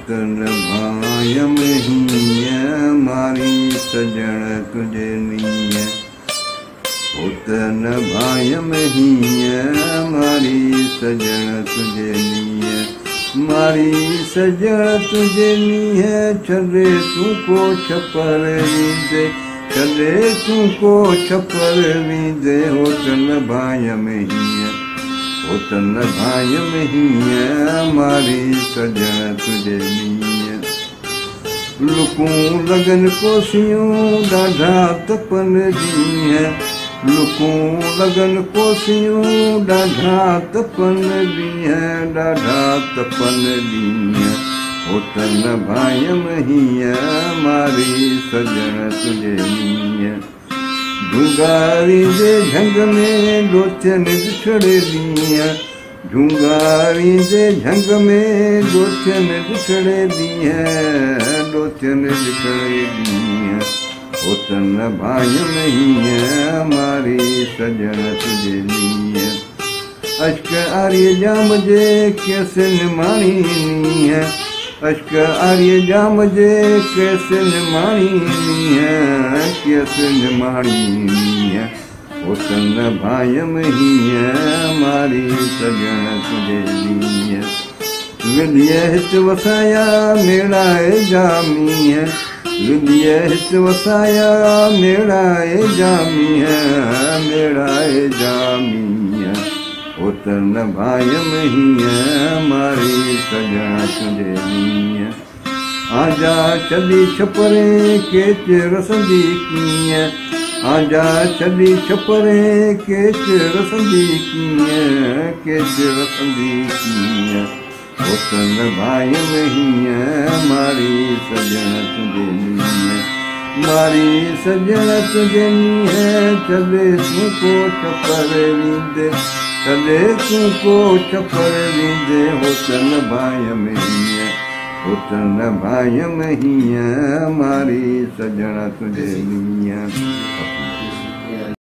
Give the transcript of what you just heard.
तन भाय महीय मारी सजण तुझे नीय। तन भाय महीय मारी सजण तुझे नीय। मारी सजण तुझे नीय छॾे तूं को छपर वींदे। छॾे तूं को छपर वींदे हो तन भाय महीय। हो तन भाय महीय मारी सजण तुझे नीय। लुकूं लगन कोसियूं ॾाढा तपन ॾींहं। लुकूं लगन कोसियूं ॾाढा तपन ॾींहं। ॾाढा तपन ॾींहं हो तन भाय महीय मारी सजण तुझे नीय। झुंगारी जे झंग में लोचन ॾिठड़े ॾींहं। झुंगारी जे झंग में लोचन ॾिठड़े ॾींहं। लोचन ॾिठड़े ॾींहं हो तन भाय महीय मारी सजण तुझे नीय। अश्क आर्य जाम जे केसन माणी नीय। अश्क आर्य जाम जे केसन माणी नीय। केसन माणी नीय हो तन भाय महीय मारी सजण तुझे नीय। विलिय हित वसाया मेड़ाए जामीह। विलिय हित वसाया मेड़ाए जामीह। मेड़ाए जामीह हो तन भाय महीय मारी सजण तुझे नीय। आजा छॾी छपरे केच रसंदी कीअं। आजा छॾी छपरे केच रसंदी कीअं। केच रसंदी कीअं हो तन भाय महीय मारी सजण तुझे नीय। मारी सजण तुझे नीय छॾे तूं को छपर वींदे। छॾे तूं को छपर वींदे हो तन भाय महीय। हो तन भाय महीय मारी सजण तुझे नीय।